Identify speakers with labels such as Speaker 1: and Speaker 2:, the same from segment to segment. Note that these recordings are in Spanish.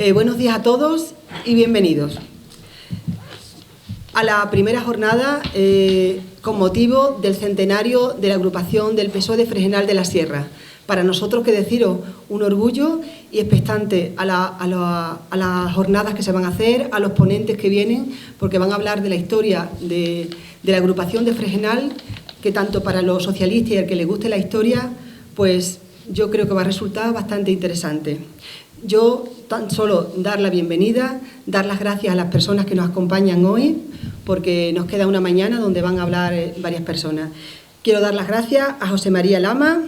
Speaker 1: Buenos días a todos y bienvenidos a la primera jornada con motivo del centenario de la agrupación del PSOE de Fregenal de la Sierra. Para nosotros, que deciros, un orgullo y expectante a las jornadas que se van a hacer, a los ponentes que vienen, porque van a hablar de la historia de la agrupación de Fregenal, que tanto para los socialistas y al que les guste la historia, pues yo creo que va a resultar bastante interesante. Yo tan solo dar la bienvenida, dar las gracias a las personas que nos acompañan hoy, porque nos queda una mañana donde van a hablar varias personas. Quiero dar las gracias a José María Lama,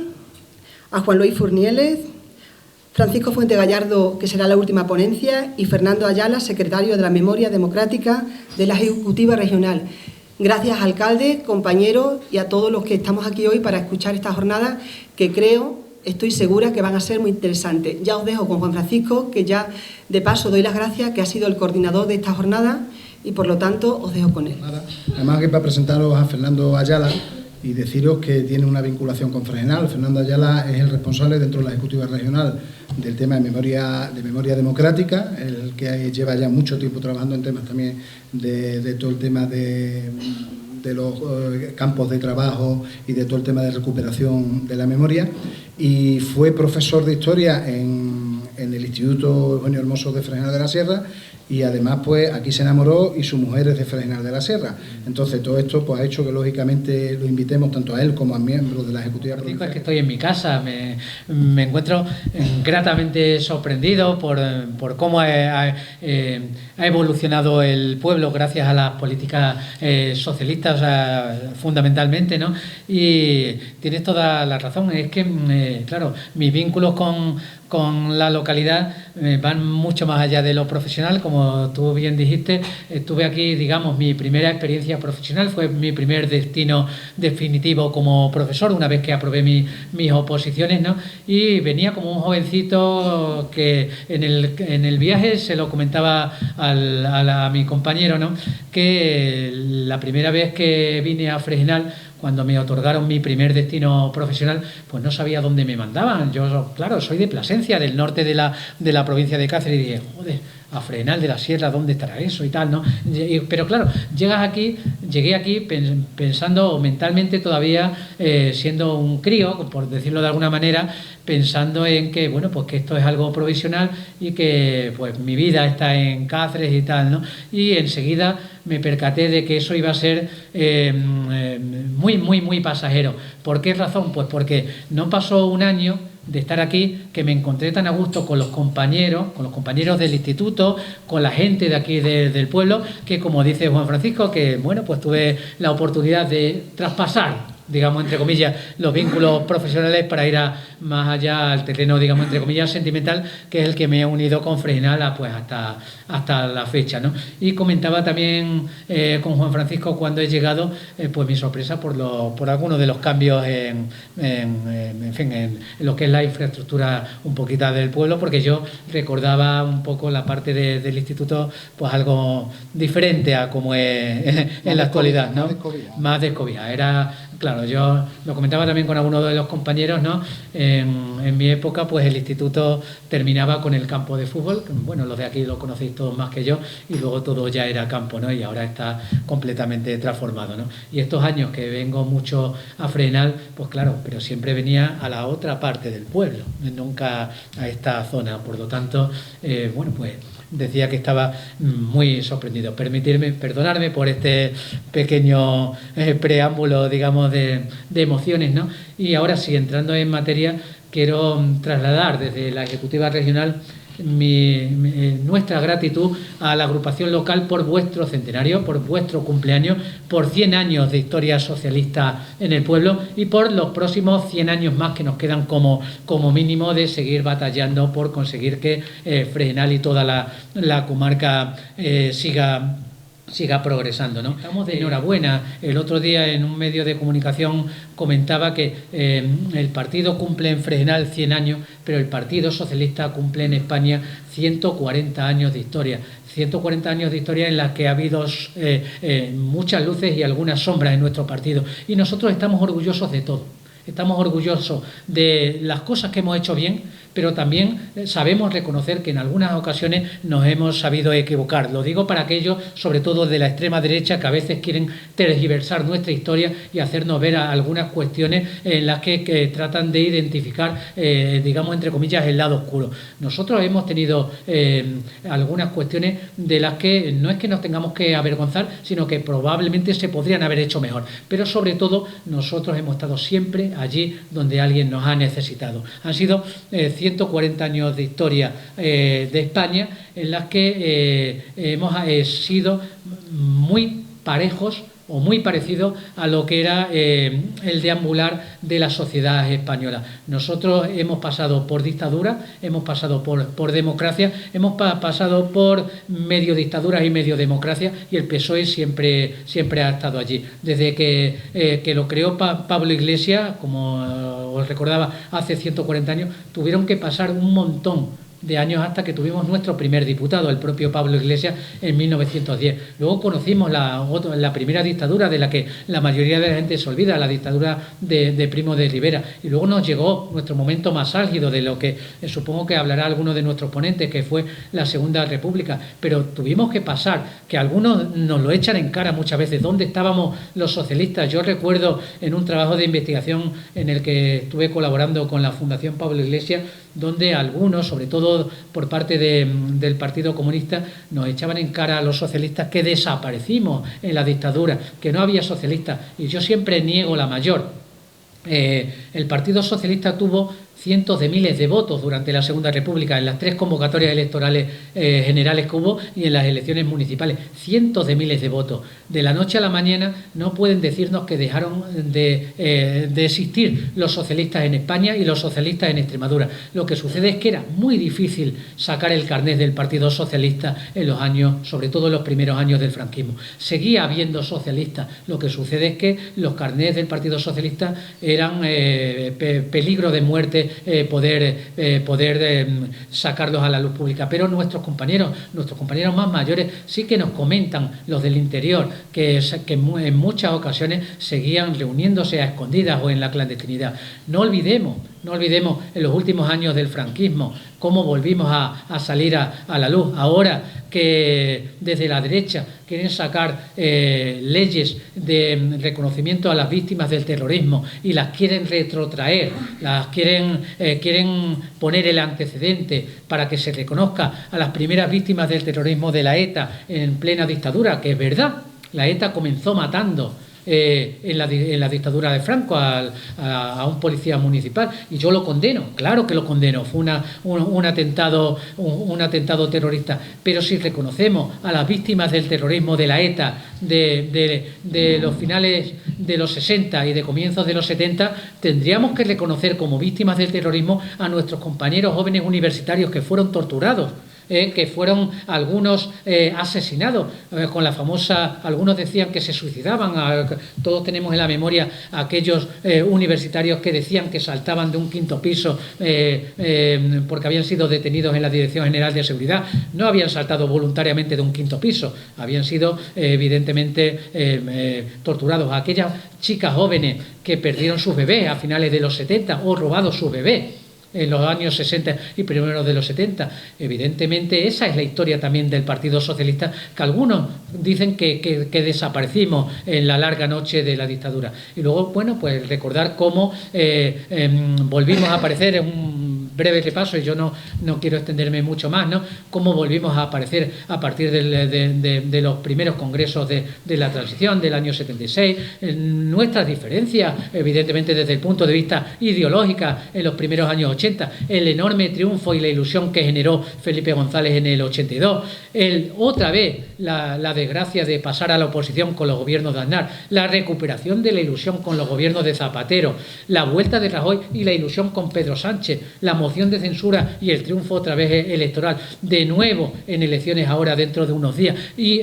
Speaker 1: a Juan Luis Furnieles, Francisco Fuente Gallardo, que será la última ponencia, y Fernando Ayala, secretario de la Memoria Democrática de la Ejecutiva Regional. Gracias, alcalde, compañeros y a todos los que estamos aquí hoy para escuchar esta jornada que estoy segura que van a ser muy interesantes. Ya os dejo con Juan Francisco, que ya de paso doy las gracias, que ha sido el coordinador de esta jornada y por lo tanto os dejo con él.
Speaker 2: Además, que para presentaros a Fernando Ayala y deciros que tiene una vinculación con Fregenal. Fernando Ayala es el responsable dentro de la Ejecutiva Regional del tema de memoria democrática, el que lleva ya mucho tiempo trabajando en temas también de todo el tema de los campos de trabajo y de todo el tema de recuperación de la memoria, y fue profesor de historia en el Instituto Eugenio Hermoso de Fregenal de la Sierra, y además pues aquí se enamoró y su mujer es de Fregenal de la Sierra. Entonces todo esto pues ha hecho que lógicamente lo invitemos tanto a él como a miembros de la Ejecutiva Provincial.
Speaker 3: Es que estoy en mi casa, me encuentro gratamente sorprendido por cómo ha evolucionado el pueblo gracias a las políticas socialistas, o sea, fundamentalmente, ¿no? Y tienes toda la razón, es que, claro, mis vínculos con la localidad van mucho más allá de lo profesional. Como tú bien dijiste, tuve aquí, digamos, mi primera experiencia profesional, fue mi primer destino definitivo como profesor, una vez que aprobé mis oposiciones, ¿no? Y venía como un jovencito que en el viaje se lo comentaba a mi compañero, ¿no? Que la primera vez que vine a Fregenal, cuando me otorgaron mi primer destino profesional, pues no sabía dónde me mandaban. Yo, claro, soy de Plasencia, del norte de la provincia de Cáceres, y dije, joder, a Fregenal de la Sierra, ¿dónde estará eso y tal, no? Pero claro, llegué aquí pensando mentalmente todavía, siendo un crío, por decirlo de alguna manera, pensando en que, bueno, pues que esto es algo provisional y que pues mi vida está en Cáceres y tal, ¿no? Y enseguida me percaté de que eso iba a ser muy pasajero. ¿Por qué razón? Pues porque no pasó un año de estar aquí que me encontré tan a gusto con los compañeros del instituto, con la gente de aquí del pueblo, que, como dice Juan Francisco, que bueno, pues tuve la oportunidad de traspasar, digamos, entre comillas, los vínculos profesionales para ir más allá al terreno, digamos, entre comillas, sentimental, que es el que me ha unido con Fregenal pues hasta la fecha, ¿no? Y comentaba también con Juan Francisco, cuando he llegado, pues mi sorpresa por algunos de los cambios en lo que es la infraestructura un poquito del pueblo, porque yo recordaba un poco la parte del instituto, pues algo diferente a como es en la actualidad, ¿no? Más descobijada. Era, claro, yo lo comentaba también con algunos de los compañeros, ¿no? En mi época, pues el instituto terminaba con el campo de fútbol. Bueno, los de aquí lo conocéis todos más que yo, y luego todo ya era campo, ¿no? Y ahora está completamente transformado, ¿no? Y estos años que vengo mucho a Fregenal, pues claro, pero siempre venía a la otra parte del pueblo, nunca a esta zona. Por lo tanto, bueno, pues decía que estaba muy sorprendido. Perdonarme por este pequeño preámbulo, digamos, de emociones, ¿no? Y ahora sí, entrando en materia, quiero trasladar desde la Ejecutiva Regional nuestra gratitud a la agrupación local por vuestro centenario, por vuestro cumpleaños, por 100 años de historia socialista en el pueblo y por los próximos 100 años más que nos quedan como mínimo de seguir batallando por conseguir que Fregenal y toda la comarca siga progresando, ¿no? Estamos de enhorabuena. El otro día en un medio de comunicación comentaba que el partido cumple en Fregenal 100 años, pero el Partido Socialista cumple en España 140 años de historia. 140 años de historia en las que ha habido muchas luces y algunas sombras en nuestro partido. Y nosotros estamos orgullosos de todo. Estamos orgullosos de las cosas que hemos hecho bien, pero también sabemos reconocer que en algunas ocasiones nos hemos sabido equivocar. Lo digo para aquellos, sobre todo de la extrema derecha, que a veces quieren tergiversar nuestra historia y hacernos ver algunas cuestiones en las que tratan de identificar, digamos, entre comillas, el lado oscuro. Nosotros hemos tenido algunas cuestiones de las que no es que nos tengamos que avergonzar, sino que probablemente se podrían haber hecho mejor. Pero sobre todo, nosotros hemos estado siempre allí donde alguien nos ha necesitado. Han sido 140 años de historia de España en las que hemos sido muy parejos o muy parecidos a lo que era el deambular de la sociedad española. Nosotros hemos pasado por dictadura, hemos pasado por democracia, hemos pasado por medio dictaduras y medio democracia, y el PSOE siempre ha estado allí. Desde que lo creó Pablo Iglesias, como os recordaba, hace 140 años, tuvieron que pasar un montón de años hasta que tuvimos nuestro primer diputado, el propio Pablo Iglesias, en 1910. Luego conocimos la primera dictadura, de la que la mayoría de la gente se olvida, la dictadura de Primo de Rivera. Y luego nos llegó nuestro momento más álgido, de lo que supongo que hablará alguno de nuestros ponentes, que fue la Segunda República. Pero tuvimos que pasar, que algunos nos lo echan en cara muchas veces, ¿dónde estábamos los socialistas? Yo recuerdo en un trabajo de investigación en el que estuve colaborando con la Fundación Pablo Iglesias, donde algunos, sobre todo por parte del Partido Comunista, nos echaban en cara a los socialistas que desaparecimos en la dictadura, que no había socialistas, y yo siempre niego la mayor. El Partido Socialista tuvo cientos de miles de votos durante la Segunda República, en las 3 convocatorias electorales generales que hubo y en las elecciones municipales. Cientos de miles de votos. De la noche a la mañana no pueden decirnos que dejaron de existir los socialistas en España y los socialistas en Extremadura. Lo que sucede es que era muy difícil sacar el carnet del Partido Socialista en los años, sobre todo en los primeros años del franquismo. Seguía habiendo socialistas. Lo que sucede es que los carnets del Partido Socialista eran peligro de muerte, poder sacarlos a la luz pública. Pero nuestros compañeros más mayores sí que nos comentan, los del interior, que en muchas ocasiones seguían reuniéndose a escondidas o en la clandestinidad. No olvidemos en los últimos años del franquismo cómo volvimos a salir a la luz. Ahora que desde la derecha quieren sacar leyes de reconocimiento a las víctimas del terrorismo y las quieren retrotraer, las quieren poner el antecedente para que se reconozca a las primeras víctimas del terrorismo de la ETA en plena dictadura, que es verdad, la ETA comenzó matando en la dictadura de Franco a un policía municipal, y yo lo condeno, claro que lo condeno, fue un atentado terrorista. Pero si reconocemos a las víctimas del terrorismo de la ETA de los finales de los 60 y de comienzos de los 70, tendríamos que reconocer como víctimas del terrorismo a nuestros compañeros jóvenes universitarios que fueron torturados, que fueron algunos asesinados, con la famosa, algunos decían que se suicidaban, todos tenemos en la memoria a aquellos universitarios que decían que saltaban de un 5º piso porque habían sido detenidos en la Dirección General de Seguridad. No habían saltado voluntariamente de un 5º piso, habían sido evidentemente torturados. Aquellas chicas jóvenes que perdieron sus bebés a finales de los 70 o robado sus bebés en los años 60 y primeros de los 70. Evidentemente esa es la historia también del Partido Socialista, que algunos dicen que desaparecimos en la larga noche de la dictadura. Y luego, bueno, pues recordar cómo volvimos a aparecer en un breve repaso, y yo no quiero extenderme mucho más, ¿no? Cómo volvimos a aparecer a partir de los primeros congresos de la transición del año 76, nuestras diferencias, evidentemente desde el punto de vista ideológico en los primeros años 80, el enorme triunfo y la ilusión que generó Felipe González en el 82, otra vez la desgracia de pasar a la oposición con los gobiernos de Aznar, la recuperación de la ilusión con los gobiernos de Zapatero, la vuelta de Rajoy y la ilusión con Pedro Sánchez, la moción de censura y el triunfo otra vez electoral, de nuevo en elecciones ahora dentro de unos días, y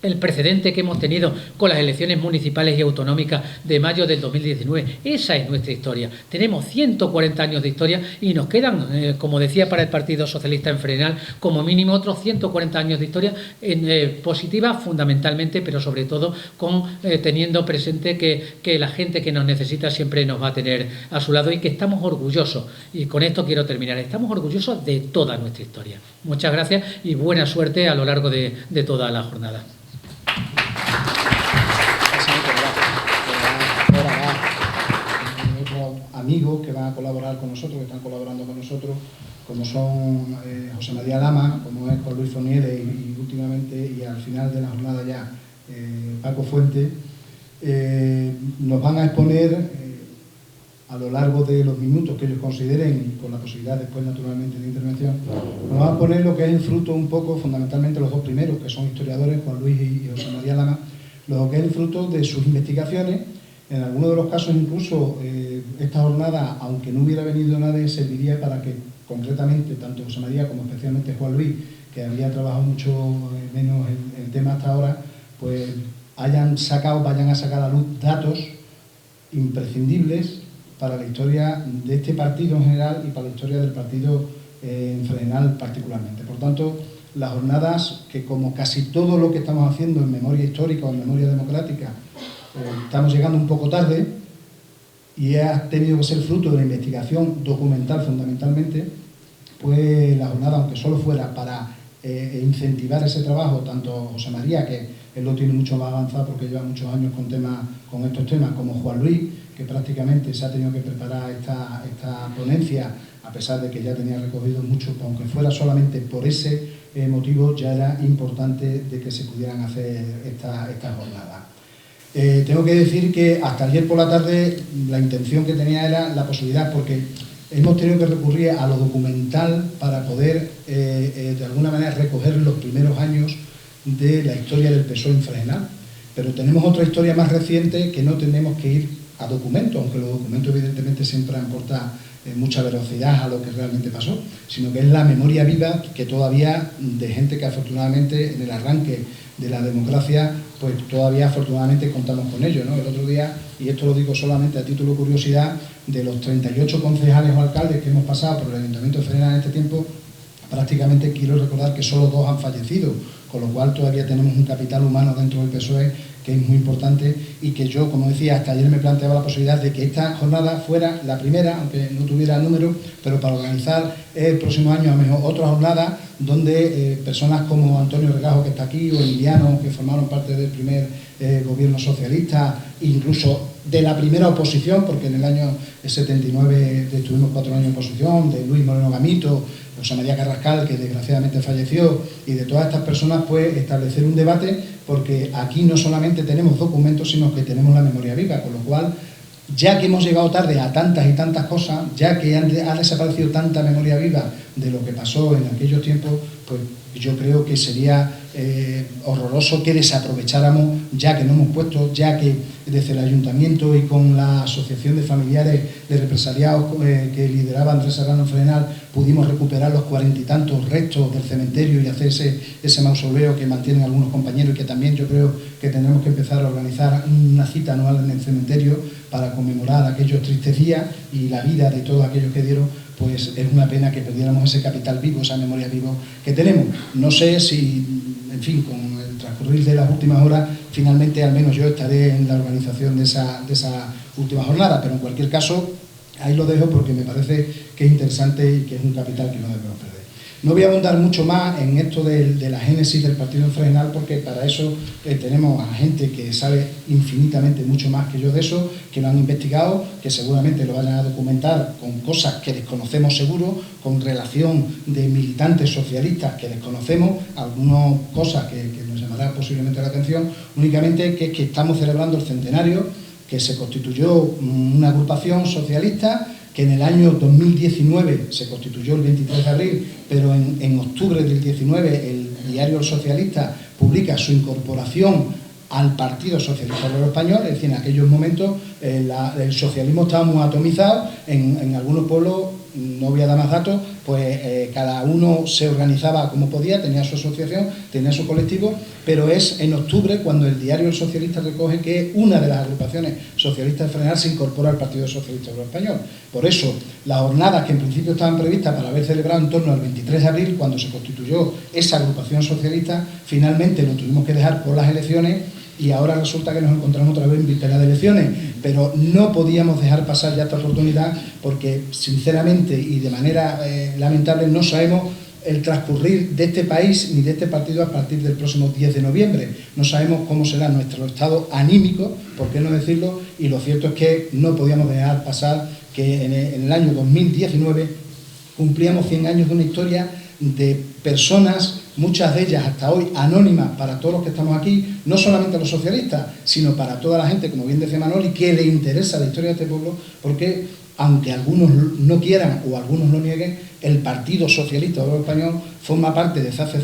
Speaker 3: el precedente que hemos tenido con las elecciones municipales y autonómicas de mayo del 2019. Esa es nuestra historia. Tenemos 140 años de historia y nos quedan, como decía para el Partido Socialista en Fregenal, como mínimo otros 140 años de historia positiva fundamentalmente, pero sobre todo teniendo presente que la gente que nos necesita siempre nos va a tener a su lado y que estamos orgullosos. Y con esto quiero terminar. Estamos orgullosos de toda nuestra historia. Muchas gracias y buena suerte a lo largo de toda la jornada.
Speaker 2: Otros amigos que van a colaborar con nosotros, que están colaborando con nosotros, como son José María Lama, como es Juan Luis Fonieles y últimamente, y al final de la jornada ya, Paco Fuente, nos van a exponer a lo largo de los minutos que ellos consideren, y con la posibilidad después naturalmente de intervención, nos van a poner lo que es el fruto un poco, fundamentalmente los dos primeros, que son historiadores, Juan Luis y José María Lama, lo que es el fruto de sus investigaciones. En algunos de los casos incluso esta jornada, aunque no hubiera venido nadie, serviría para que concretamente tanto José María como especialmente Juan Luis, que había trabajado mucho menos el tema hasta ahora, pues vayan a sacar a la luz datos imprescindibles para la historia de este partido en general y para la historia del partido en Fregenal particularmente. Por tanto, las jornadas, que como casi todo lo que estamos haciendo en memoria histórica o en memoria democrática, estamos llegando un poco tarde y ha tenido que ser fruto de la investigación documental fundamentalmente, pues la jornada, aunque solo fuera para incentivar ese trabajo, tanto José María, que él lo tiene mucho más avanzado porque lleva muchos años con estos temas, como Juan Luis, que prácticamente se ha tenido que preparar esta ponencia, a pesar de que ya tenía recogido mucho, aunque fuera solamente por ese motivo, ya era importante de que se pudieran hacer esta jornada. Tengo que decir que hasta ayer por la tarde la intención que tenía era la posibilidad, porque hemos tenido que recurrir a lo documental para poder de alguna manera recoger los primeros años de la historia del PSOE en Fregenal, pero tenemos otra historia más reciente que no tenemos que ir a documentos, aunque los documentos evidentemente siempre aportan mucha velocidad a lo que realmente pasó, sino que es la memoria viva que todavía de gente que afortunadamente en el arranque de la democracia, pues todavía afortunadamente contamos con ello, ¿no? El otro día, y esto lo digo solamente a título de curiosidad, de los 38 concejales o alcaldes que hemos pasado por el Ayuntamiento de Fregenal en este tiempo, prácticamente quiero recordar que solo 2 han fallecido, con lo cual todavía tenemos un capital humano dentro del PSOE que es muy importante y que yo, como decía, hasta ayer me planteaba la posibilidad de que esta jornada fuera la primera, aunque no tuviera número, pero para organizar el próximo año a lo mejor otra jornada donde personas como Antonio Regajo, que está aquí, o Emiliano, que formaron parte del primer gobierno socialista, incluso de la primera oposición, porque en el año 79 estuvimos 4 años en oposición, de Luis Moreno Gamito, José María Carrascal, que desgraciadamente falleció, y de todas estas personas, pues establecer un debate, porque aquí no solamente tenemos documentos, sino que tenemos la memoria viva, con lo cual, ya que hemos llegado tarde a tantas y tantas cosas, ya que ha desaparecido tanta memoria viva de lo que pasó en aquellos tiempos, pues yo creo que sería horroroso que desaprovecháramos, ya que no hemos puesto, ya que desde el Ayuntamiento y con la Asociación de Familiares de Represaliados que lideraba Andrés Serrano Fregenal, pudimos recuperar los 40 y tantos restos del cementerio y hacer ese mausoleo que mantienen algunos compañeros, y que también yo creo que tendremos que empezar a organizar una cita anual en el cementerio para conmemorar aquellos tristes días y la vida de todos aquellos que dieron. Pues es una pena que perdiéramos ese capital vivo, esa memoria viva que tenemos. No sé si, en fin, con el transcurrir de las últimas horas, finalmente al menos yo estaré en la organización de esa última jornada, pero en cualquier caso, ahí lo dejo porque me parece que es interesante y que es un capital que no debemos perder. No voy a abundar mucho más en esto de la génesis del partido en Fregenal, porque para eso tenemos a gente que sabe infinitamente mucho más que yo de eso, que lo han investigado, que seguramente lo vayan a documentar con cosas que desconocemos seguro, con relación de militantes socialistas que desconocemos, algunas cosas que nos llamará posiblemente la atención, únicamente que es que estamos celebrando el centenario, que se constituyó una agrupación socialista, que en el año 2019 se constituyó el 23 de abril, pero en octubre del 19 el diario El Socialista publica su incorporación al Partido Socialista Obrero Español. Es decir, en aquellos momentos el socialismo estaba muy atomizado, en algunos pueblos no voy a dar más datos, pues cada uno se organizaba como podía, tenía su asociación, tenía su colectivo, pero es en octubre cuando el diario El Socialista recoge que una de las agrupaciones socialistas de Fregenal se incorpora al Partido Socialista Obrero Español. Por eso, las jornadas que en principio estaban previstas para haber celebrado en torno al 23 de abril, cuando se constituyó esa agrupación socialista, finalmente lo tuvimos que dejar por las elecciones y ahora resulta que nos encontramos otra vez en víspera de elecciones, pero no podíamos dejar pasar ya esta oportunidad porque, sinceramente y de manera lamentable, no sabemos el transcurrir de este país ni de este partido a partir del próximo 10 de noviembre. No sabemos cómo será nuestro estado anímico, por qué no decirlo, y lo cierto es que no podíamos dejar pasar que en el año 2019 cumplíamos 100 años de una historia de personas, muchas de ellas hasta hoy anónimas para todos los que estamos aquí, no solamente los socialistas, sino para toda la gente, como bien decía Manoli, que le interesa la historia de este pueblo, porque aunque algunos no quieran o algunos no nieguen, el Partido Socialista Obrero Español forma parte desde hace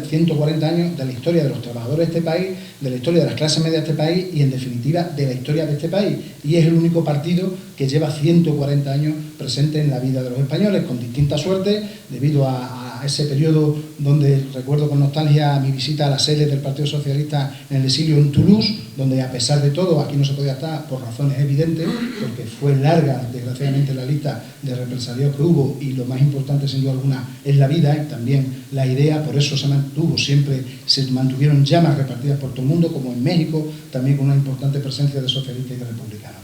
Speaker 2: 140 años de la historia de los trabajadores de este país, de la historia de las clases medias de este país y, en definitiva, de la historia de este país. Y es el único partido que lleva 140 años presente en la vida de los españoles, con distinta suerte, debido a ese periodo donde recuerdo con nostalgia mi visita a la sede del Partido Socialista en el exilio en Toulouse, donde a pesar de todo aquí no se podía estar por razones evidentes, porque fue larga desgraciadamente la lista de represaliados que hubo, y lo más importante sin duda alguna es la vida y también la idea, por eso se mantuvo siempre, se mantuvieron llamas repartidas por todo el mundo, como en México, también con una importante presencia de socialistas y de republicanos.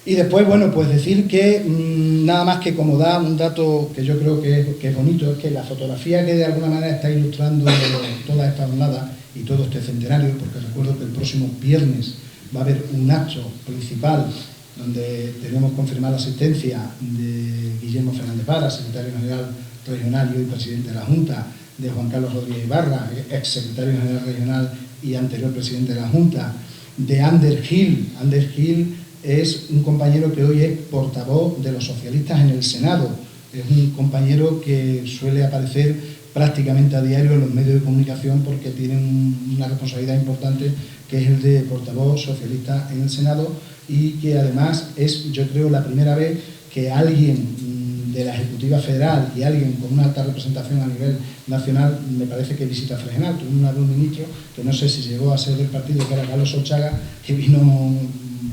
Speaker 2: Y después, bueno, pues decir que nada más que como da un dato que yo creo que es bonito, es que la fotografía que de alguna manera está ilustrando toda esta jornada y todo este centenario, porque recuerdo que el próximo viernes va a haber un acto principal donde tenemos confirmada la asistencia de Guillermo Fernández Vara, secretario general regional y hoy presidente de la Junta, de Juan Carlos Rodríguez Ibarra, ex secretario general regional y anterior presidente de la Junta, de Ander Gil. Ander Gil es un compañero que hoy es portavoz de los socialistas en el Senado. Es un compañero que suele aparecer prácticamente a diario en los medios de comunicación porque tiene una responsabilidad importante, que es el de portavoz socialista en el Senado, y que además es, yo creo, la primera vez que alguien de la Ejecutiva Federal y alguien con una alta representación a nivel nacional, me parece que visita Fregenal. Tuve una de un ministro, que no sé si llegó a ser del partido, que era Carlos Solchaga, que vino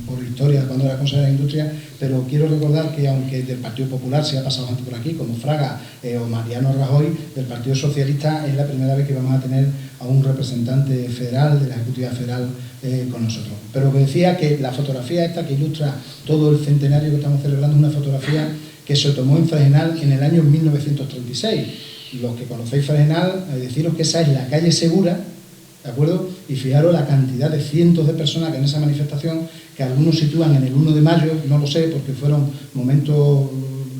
Speaker 2: por historia cuando era consejero de Industria, pero quiero recordar que aunque del Partido Popular se ha pasado gente por aquí, como Fraga o Mariano Rajoy, del Partido Socialista es la primera vez que vamos a tener a un representante federal de la Ejecutiva Federal con nosotros. Pero que decía que la fotografía esta que ilustra todo el centenario que estamos celebrando es una fotografía que se tomó en Fregenal en el año 1936. Los que conocéis Fregenal, deciros que esa es la calle Segura, ¿de acuerdo? Y fijaros la cantidad de cientos de personas que en esa manifestación, que algunos sitúan en el 1 de mayo, no lo sé, porque fueron momentos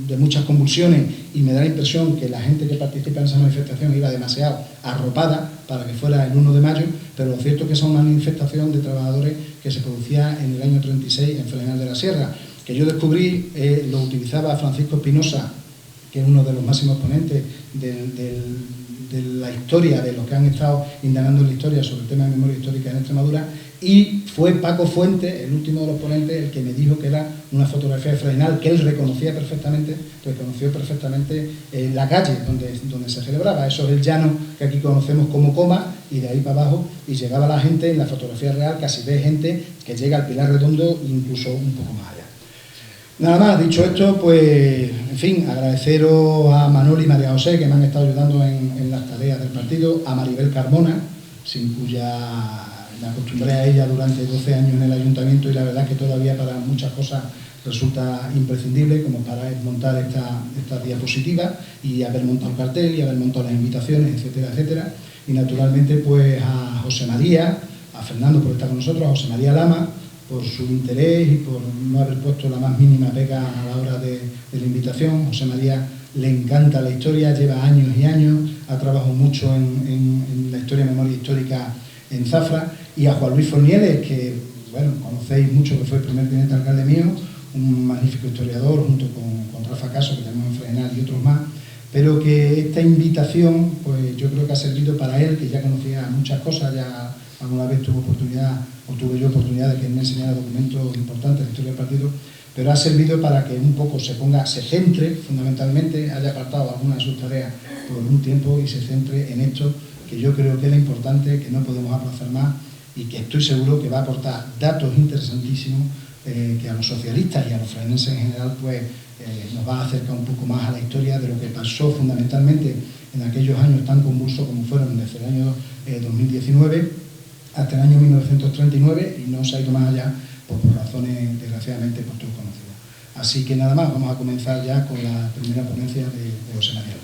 Speaker 2: de muchas convulsiones y me da la impresión que la gente que participa en esa manifestación iba demasiado arropada para que fuera el 1 de mayo, pero lo cierto es que es una manifestación de trabajadores que se producía en el año 36 en Fregenal de la Sierra, que yo descubrí, lo utilizaba Francisco Espinosa, que es uno de los máximos ponentes de la historia, de los que han estado indagando en la historia sobre el tema de memoria histórica en Extremadura, y fue Paco Fuentes, el último de los ponentes, el que me dijo que era una fotografía de Fregenal, que él reconoció perfectamente la calle donde se celebraba. Eso es el llano que aquí conocemos como Coma, y de ahí para abajo, y llegaba la gente, en la fotografía real casi ve gente que llega al Pilar Redondo, incluso un poco más allá. Nada más, dicho esto, pues, en fin, agradeceros a Manoli y María José, que me han estado ayudando en las tareas del partido, a Maribel Carmona, sin cuya me acostumbré a ella durante 12 años en el ayuntamiento, y la verdad que todavía para muchas cosas resulta imprescindible, como para montar esta diapositiva y haber montado el cartel y haber montado las invitaciones, etcétera, etcétera. Y naturalmente pues a José María, a Fernando por estar con nosotros, a José María Lama por su interés y por no haber puesto la más mínima pega a la hora de la invitación. José María le encanta la historia, lleva años y años, ha trabajado mucho en la historia, memoria histórica en Zafra, y a Juan Luis Fornieles, que, bueno, conocéis mucho, que fue el primer teniente alcalde mío, un magnífico historiador, junto con Rafa Caso, que tenemos en Fregenal, y otros más, pero que esta invitación, pues yo creo que ha servido para él, que ya conocía muchas cosas, ya alguna vez tuve yo oportunidad de que me enseñara documentos importantes de la historia del partido, pero ha servido para que un poco se centre fundamentalmente, haya apartado algunas de sus tareas por un tiempo y se centre en esto que yo creo que es lo importante, que no podemos aplazar más y que estoy seguro que va a aportar datos interesantísimos que a los socialistas y a los fregenenses en general pues nos va a acercar un poco más a la historia de lo que pasó fundamentalmente en aquellos años tan convulsos como fueron desde el año 2019 hasta el año 1939 y no se ha ido más allá por razones desgraciadamente por todos conocidas. Así que nada más, vamos a comenzar ya con la primera ponencia de José María.